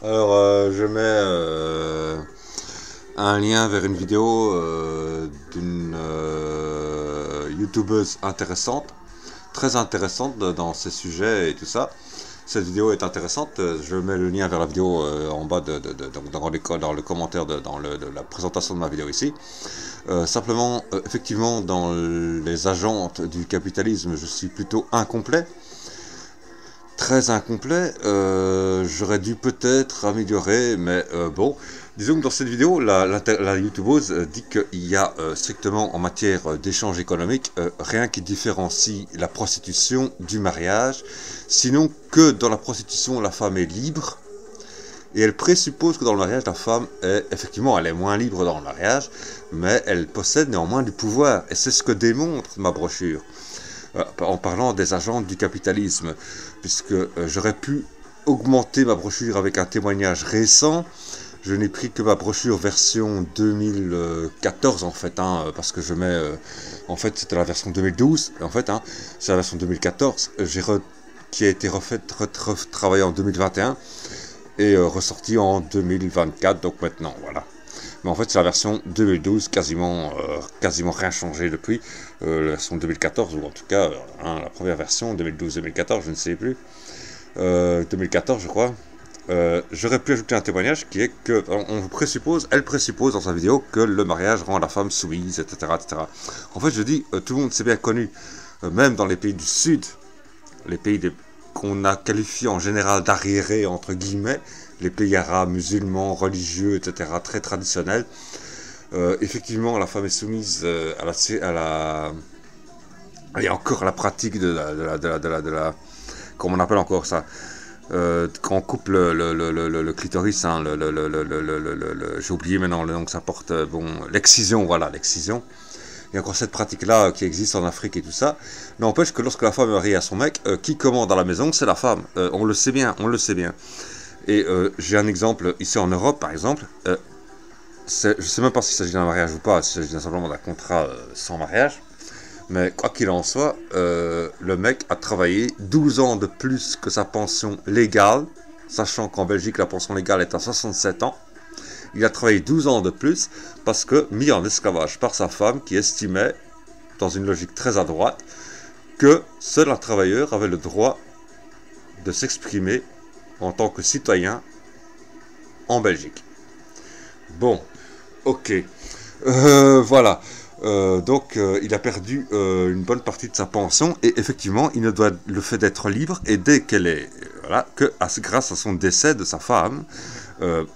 Alors, je mets un lien vers une vidéo d'une youtubeuse intéressante, très intéressante dans ces sujets et tout ça. Cette vidéo est intéressante. Je mets le lien vers la vidéo en bas donc dans le commentaire dans la présentation de ma vidéo ici. Simplement, effectivement, dans les agentes du capitalisme, je suis plutôt incomplet. Très incomplet, j'aurais dû peut-être améliorer, mais bon, disons que dans cette vidéo, la youtubeuse dit qu'il y a strictement en matière d'échange économique rien qui différencie la prostitution du mariage, sinon que dans la prostitution la femme est libre, et elle présuppose que dans le mariage la femme est, effectivement elle est moins libre dans le mariage, mais elle possède néanmoins du pouvoir, et c'est ce que démontre ma brochure. En parlant des agents du capitalisme, puisque j'aurais pu augmenter ma brochure avec un témoignage récent. Je n'ai pris que ma brochure version 2014 en fait, parce que je mets, en fait c'était la version 2012, en fait, c'est la version 2014, qui a été retravaillée en 2021 et ressortie en 2024, donc maintenant, voilà. Mais en fait, c'est la version 2012, quasiment rien changé depuis. La version 2014, ou en tout cas, la première version, 2012-2014, je ne sais plus. 2014, je crois. J'aurais pu ajouter un témoignage qui est que, elle présuppose dans sa vidéo que le mariage rend la femme soumise, etc. etc. En fait, je dis, tout le monde s'est bien connu, même dans les pays du Sud, les pays qu'on a qualifiés en général d'arriérés, entre guillemets, les pays arabes, musulmans, religieux, etc., très traditionnels. Effectivement, la femme est soumise et encore à la pratique de la comment on appelle encore ça, quand on coupe le clitoris, j'ai oublié maintenant le nom que ça porte, bon, l'excision, voilà, l'excision. Il y a encore cette pratique-là qui existe en Afrique et tout ça. N'empêche que lorsque la femme est mariée à son mec, qui commande à la maison, c'est la femme. On le sait bien, on le sait bien. Et j'ai un exemple ici en Europe, par exemple. Je ne sais même pas s'il s'agit d'un mariage ou pas, s'il s'agit simplement d'un contrat sans mariage. Mais quoi qu'il en soit, le mec a travaillé 12 ans de plus que sa pension légale, sachant qu'en Belgique, la pension légale est à 67 ans. Il a travaillé 12 ans de plus parce que mis en esclavage par sa femme qui estimait, dans une logique très à droite, que seul un travailleur avait le droit de s'exprimer en tant que citoyen en Belgique. Bon, ok. Voilà. Donc il a perdu une bonne partie de sa pension et effectivement il ne doit le fait d'être libre et dès qu'elle est grâce à son décès de sa femme,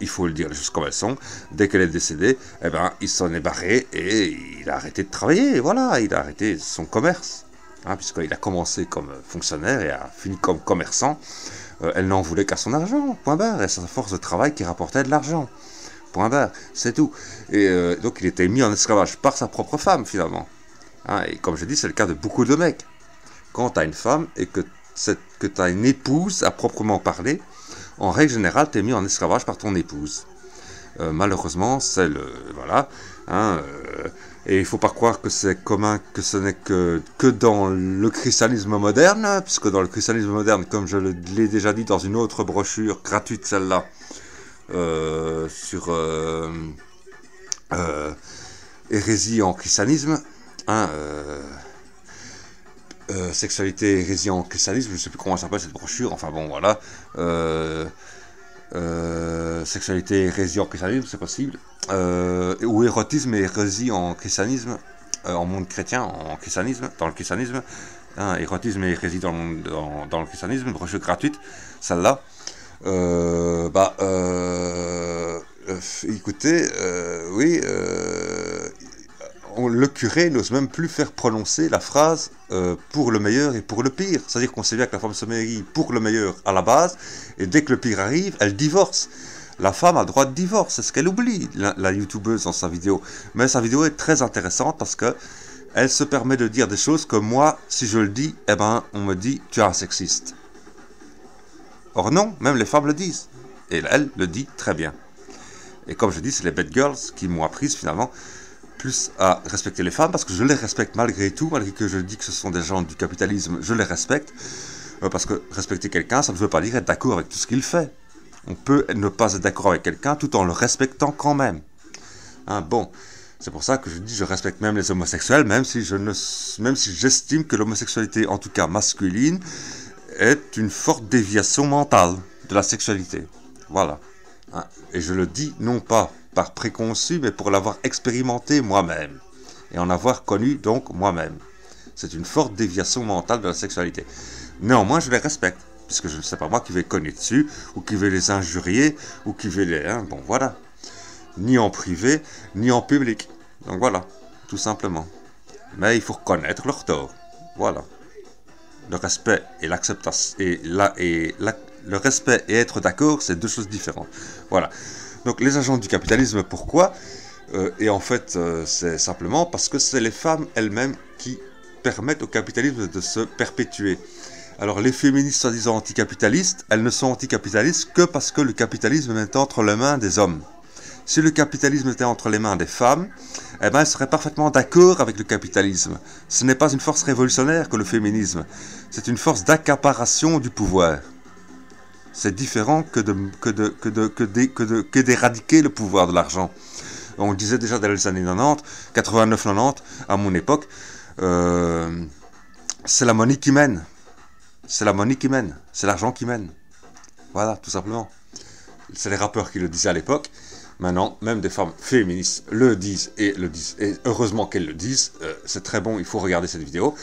il faut le dire les choses comme elles sont, dès qu'elle est décédée, eh ben il s'en est barré et il a arrêté de travailler, voilà, il a arrêté son commerce, puisqu'il a commencé comme fonctionnaire et a fini comme commerçant. Elle n'en voulait qu'à son argent, point barre, et c'est sa force de travail qui rapportait de l'argent. Point barre, c'est tout. Et donc il était mis en esclavage par sa propre femme finalement. Et comme je dis, c'est le cas de beaucoup de mecs. Quand tu as une femme et que tu as une épouse à proprement parler, en règle générale, tu es mis en esclavage par ton épouse. Malheureusement, c'est le... Voilà. Et il ne faut pas croire que c'est commun, que ce n'est que dans le christianisme moderne, puisque dans le christianisme moderne, comme je l'ai déjà dit dans une autre brochure gratuite, celle-là, sur hérésie en christianisme, sexualité, hérésie en christianisme, je ne sais plus comment ça s'appelle cette brochure, enfin bon voilà, sexualité, hérésie en christianisme, c'est possible, ou érotisme et hérésie en christianisme, en monde chrétien, en christianisme, dans le christianisme, érotisme et hérésie dans le christianisme, brochure gratuite, celle-là. Écoutez, oui, le curé n'ose même plus faire prononcer la phrase pour le meilleur et pour le pire. C'est-à-dire qu'on sait bien que la femme se marie pour le meilleur à la base, et dès que le pire arrive, elle divorce. La femme a le droit de divorce, c'est ce qu'elle oublie, la youtubeuse dans sa vidéo. Mais sa vidéo est très intéressante parce que elle se permet de dire des choses que moi, si je le dis, eh ben, on me dit, tu es un sexiste. Or non, même les femmes le disent. Et elle le dit très bien. Et comme je dis, c'est les bad girls qui m'ont appris finalement plus à respecter les femmes, parce que je les respecte malgré tout, malgré que je dis que ce sont des gens du capitalisme, je les respecte, parce que respecter quelqu'un, ça ne veut pas dire être d'accord avec tout ce qu'il fait. On peut ne pas être d'accord avec quelqu'un tout en le respectant quand même. Hein, bon, c'est pour ça que je dis je respecte même les homosexuels, même si j'estime que l'homosexualité, en tout cas masculine, est une forte déviation mentale de la sexualité. Voilà. Hein, et je le dis non pas par préconçu, mais pour l'avoir expérimenté moi-même. Et en avoir connu donc moi-même. C'est une forte déviation mentale de la sexualité. Néanmoins, je les respecte, puisque je ne sais pas moi qui vais cogner dessus, ou qui vais les injurier, ou qui vais les... Hein, bon, voilà. Ni en privé, ni en public. Donc voilà, tout simplement. Mais il faut reconnaître leur tort. Voilà. Le respect et l'acceptation... Le respect et être d'accord, c'est deux choses différentes. Voilà. Donc les agents du capitalisme, pourquoi et en fait, c'est simplement parce que c'est les femmes elles-mêmes qui permettent au capitalisme de se perpétuer. Alors les féministes soi-disant anticapitalistes, elles ne sont anticapitalistes que parce que le capitalisme est entre les mains des hommes. Si le capitalisme était entre les mains des femmes, eh ben, elles seraient parfaitement d'accord avec le capitalisme. Ce n'est pas une force révolutionnaire que le féminisme, c'est une force d'accaparation du pouvoir. C'est différent que d'éradiquer le pouvoir de l'argent. On le disait déjà dans les années 90, 89-90, à mon époque, c'est la monnaie qui mène. C'est la monnaie qui mène. C'est l'argent qui mène. Voilà, tout simplement. C'est les rappeurs qui le disaient à l'époque. Maintenant, même des femmes féministes le disent. Et heureusement qu'elles le disent. C'est très bon, il faut regarder cette vidéo.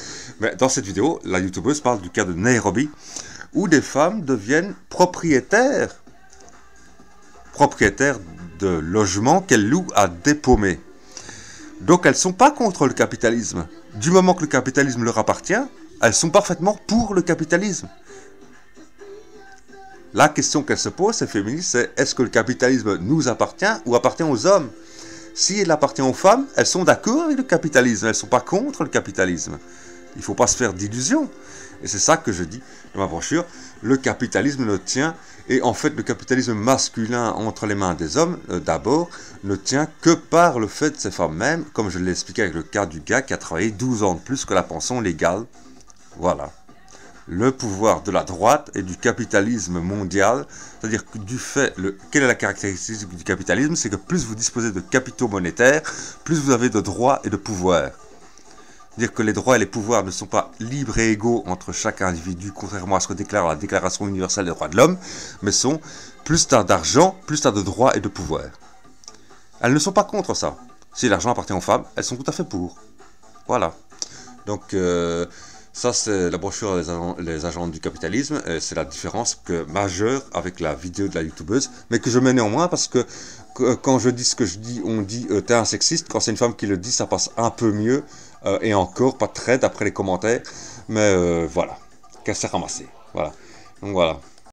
Mais dans cette vidéo, la youtubeuse parle du cas de Nairobi, où des femmes deviennent propriétaires de logements qu'elles louent à des paumés. Donc elles ne sont pas contre le capitalisme. Du moment que le capitalisme leur appartient, elles sont parfaitement pour le capitalisme. La question qu'elles se posent, ces féministes, c'est est-ce que le capitalisme nous appartient ou appartient aux hommes? Si il appartient aux femmes, elles sont d'accord avec le capitalisme, elles ne sont pas contre le capitalisme. Il ne faut pas se faire d'illusions. Et c'est ça que je dis dans ma brochure. Le capitalisme ne tient, et en fait le capitalisme masculin entre les mains des hommes, d'abord, ne tient que par le fait de ces femmes mêmes, comme je l'ai expliqué avec le cas du gars qui a travaillé 12 ans de plus que la pension légale. Voilà. Le pouvoir de la droite et du capitalisme mondial, c'est-à-dire que quelle est la caractéristique du capitalisme? C'est que plus vous disposez de capitaux monétaires, plus vous avez de droits et de pouvoirs. C'est-à-dire que les droits et les pouvoirs ne sont pas libres et égaux entre chaque individu, contrairement à ce que déclare la Déclaration universelle des droits de l'homme, mais sont plus t'as d'argent, plus t'as de droits et de pouvoirs. Elles ne sont pas contre ça. Si l'argent appartient aux femmes, elles sont tout à fait pour. Voilà. Donc, ça c'est la brochure Les agents du capitalisme, et c'est la différence majeure avec la vidéo de la youtubeuse, mais que je mets néanmoins parce que quand je dis ce que je dis, on dit t'es un sexiste. Quand c'est une femme qui le dit, ça passe un peu mieux. Et encore, pas très d'après les commentaires, mais voilà, qu'elle s'est ramassée. Voilà. Donc voilà.